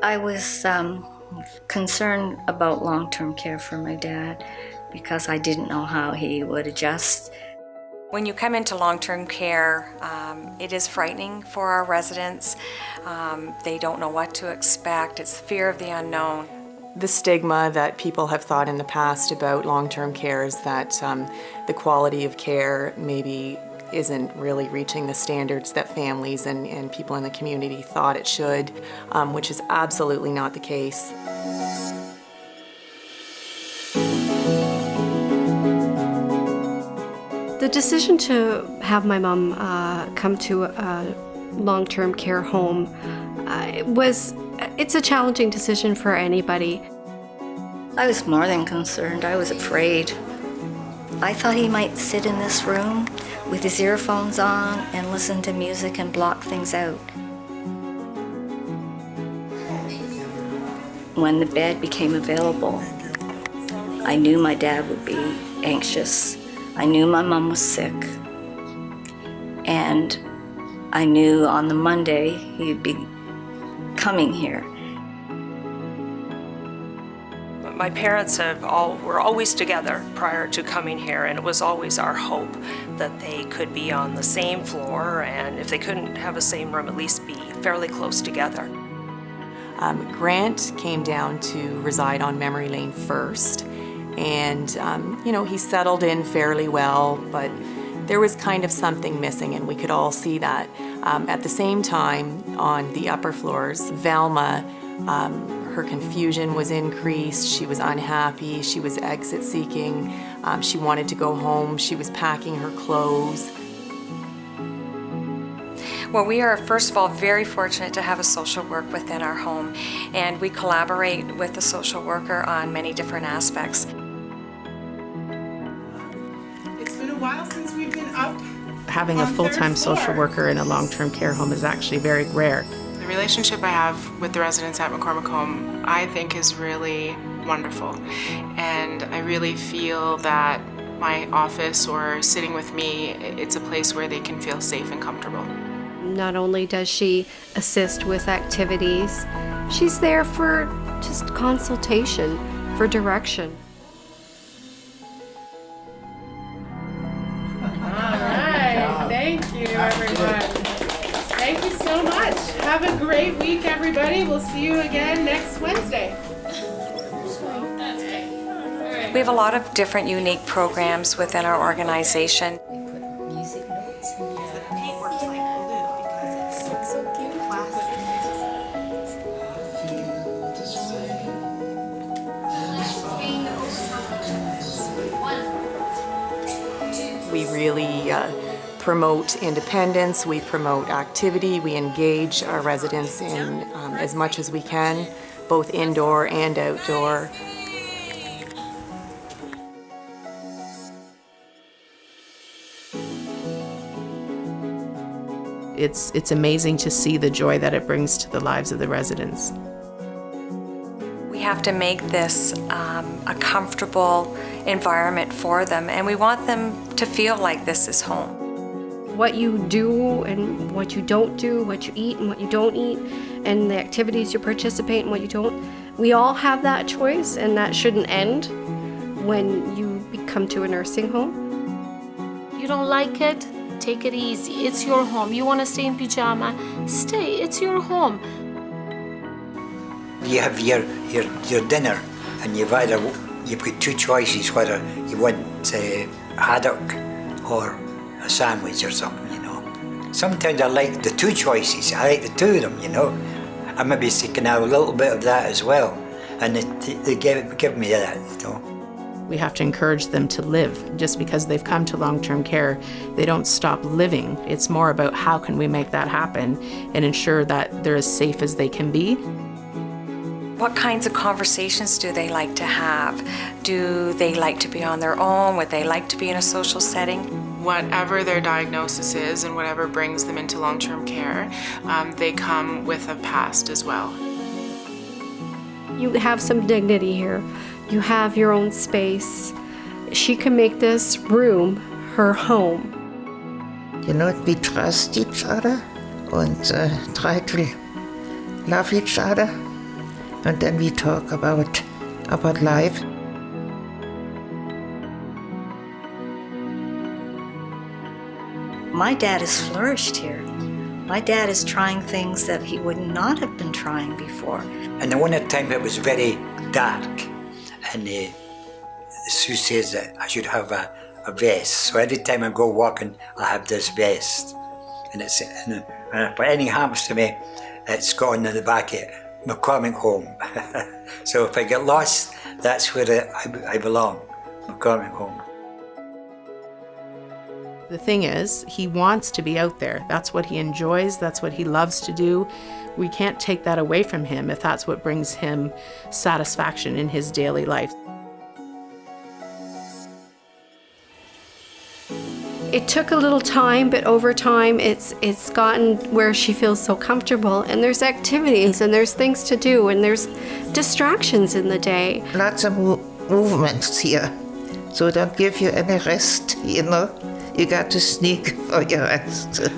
I was concerned about long-term care for my dad because I didn't know how he would adjust. When you come into long-term care, it is frightening for our residents. They don't know what to expect. It's the fear of the unknown. The stigma that people have thought in the past about long-term care is that the quality of care maybe isn't really reaching the standards that families and people in the community thought it should, which is absolutely not the case. The decision to have my mom come to a long-term care home it's a challenging decision for anybody. I was more than concerned. I was afraid. I thought he might sit in this room with his earphones on and listen to music and block things out. When the bed became available, I knew my dad would be anxious. I knew my mom was sick. And I knew on the Monday he'd be coming here. My parents were always together prior to coming here, and it was always our hope that they could be on the same floor, and if they couldn't have the same room, at least be fairly close together. Grant came down to reside on Memory Lane first, and he settled in fairly well, but there was kind of something missing, and we could all see that. At the same time, on the upper floors, Velma, her confusion was increased. She was unhappy. She was exit seeking. She wanted to go home. She was packing her clothes. Well, we are, first of all, very fortunate to have a social work within our home, and we collaborate with the social worker on many different aspects. It's been a while since we've been up. Having a full-time social worker in a long-term care home is actually very rare. The relationship I have with the residents at McCormick Home, I think, is really wonderful. And I really feel that my office or sitting with me, it's a place where they can feel safe and comfortable. Not only does she assist with activities, she's there for just consultation, for direction. Thank you, everyone. Thank you so much. Have a great week, everybody. We'll see you again next Wednesday. We have a lot of different unique programs within our organization. We really promote independence, we promote activity, we engage our residents in as much as we can, both indoor and outdoor. It's amazing to see the joy that it brings to the lives of the residents. We have to make this a comfortable environment for them, and we want them to feel like this is home. What you do and what you don't do, what you eat and what you don't eat, and the activities you participate in, what you don't, we all have that choice, and that shouldn't end when you come to a nursing home. You don't like it? Take it easy. It's your home. You want to stay in pajama? Stay. It's your home. You have your dinner, and you've got two choices whether you want haddock or a sandwich or something, Sometimes I like the two choices. I like the two of them, I maybe can have a little bit of that as well, and they give me that, We have to encourage them to live. Just because they've come to long-term care, they don't stop living. It's more about how can we make that happen and ensure that they're as safe as they can be. What kinds of conversations do they like to have? Do they like to be on their own? Would they like to be in a social setting? Whatever their diagnosis is and whatever brings them into long-term care, they come with a past as well. You have some dignity here. You have your own space. She can make this room her home. We trust each other and try to love each other and then we talk about life. My dad has flourished here. My dad is trying things that he would not have been trying before. And the one time it was very dark, and Sue says that I should have a vest. So every time I go walking, I have this vest. And it's, and if anything happens to me, it's got on the back of it, McCormick Home. So if I get lost, that's where I belong, McCormick Home. The thing is, he wants to be out there. That's what he enjoys. That's what he loves to do. We can't take that away from him if that's what brings him satisfaction in his daily life. It took a little time, but over time it's gotten where she feels so comfortable, and there's activities and there's things to do and there's distractions in the day. Lots of movements here, so don't give you any rest, you know. You got to sneak for your rest.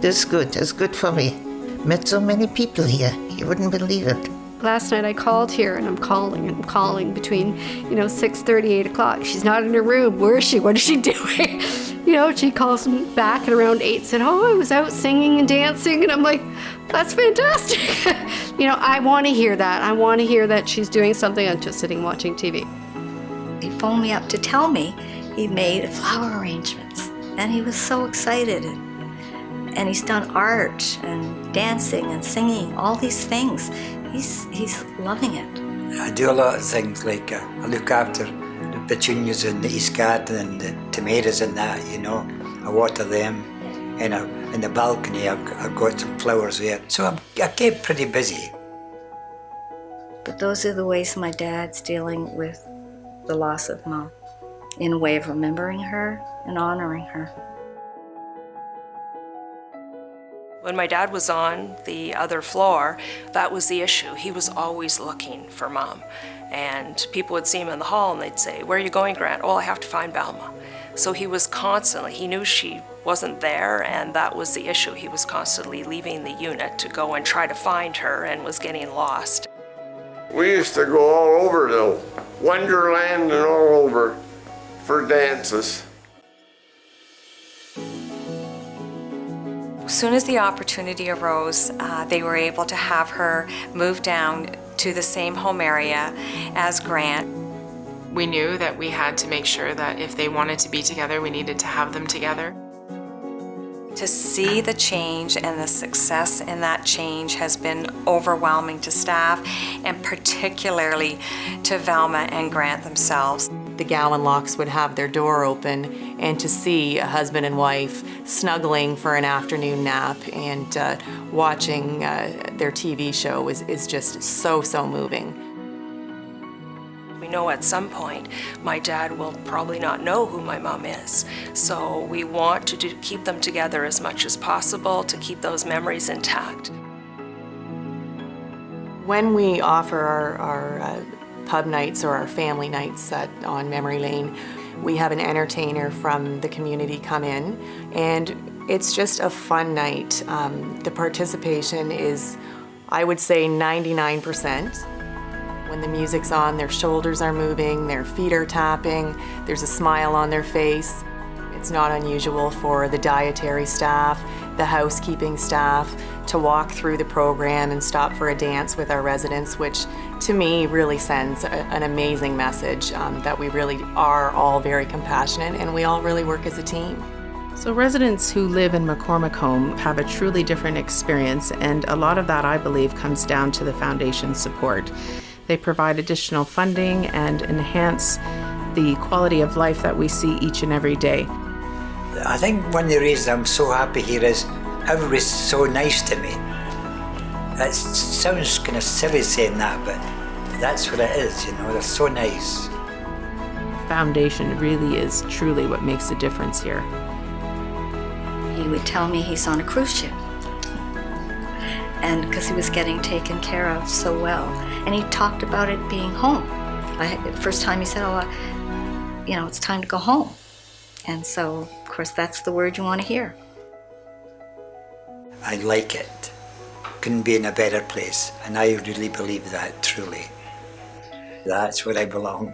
That's good. That's good for me. Met so many people here. You wouldn't believe it. Last night I called here, and I'm calling between 6:30, 8 o'clock. She's not in her room. Where is she? What is she doing? She calls me back at around 8, said, "Oh, I was out singing and dancing." And I'm like, that's fantastic. I want to hear that. I want to hear that she's doing something. I'm just sitting watching TV. He phoned me up to tell me he made flower arrangements, and he was so excited. And he's done art and dancing and singing, all these things. He's loving it. I do a lot of things, like I look after the petunias in the East Garden and the tomatoes and that, I water them. And in the balcony I've got some flowers there. So I keep pretty busy. But those are the ways my dad's dealing with the loss of Mom, in a way of remembering her and honoring her. When my dad was on the other floor, that was the issue. He was always looking for Mom. And people would see him in the hall and they'd say, "Where are you going, Grant?" "Oh, I have to find Belma." So he was constantly, he knew she wasn't there, and that was the issue. He was constantly leaving the unit to go and try to find her and was getting lost. We used to go all over the Wonderland and all over for dances. As soon as the opportunity arose, they were able to have her move down to the same home area as Grant. We knew that we had to make sure that if they wanted to be together, we needed to have them together. To see the change and the success in that change has been overwhelming to staff, and particularly to Velma and Grant themselves. The Gowan Locks would have their door open, and to see a husband and wife snuggling for an afternoon nap and watching their TV show is just so moving. We know at some point my dad will probably not know who my mom is. So we want to keep them together as much as possible to keep those memories intact. When we offer our pub nights or our family nights on Memory Lane, we have an entertainer from the community come in, and it's just a fun night. The participation is, I would say, 99%. When the music's on, their shoulders are moving, their feet are tapping, there's a smile on their face. It's not unusual for the dietary staff, the housekeeping staff, to walk through the program and stop for a dance with our residents, which to me really sends an amazing message that we really are all very compassionate and we all really work as a team. So residents who live in McCormick Home have a truly different experience, and a lot of that, I believe, comes down to the foundation's support. They provide additional funding and enhance the quality of life that we see each and every day. I think one of the reasons I'm so happy here is everybody's so nice to me. It sounds kind of silly saying that, but that's what it is, they're so nice. Foundation really is truly what makes a difference here. He would tell me he's on a cruise ship, and because he was getting taken care of so well. And he talked about it being home. The first time he said, it's time to go home. And so, of course, that's the word you want to hear. I like it, couldn't be in a better place. And I really believe that, truly. That's where I belong.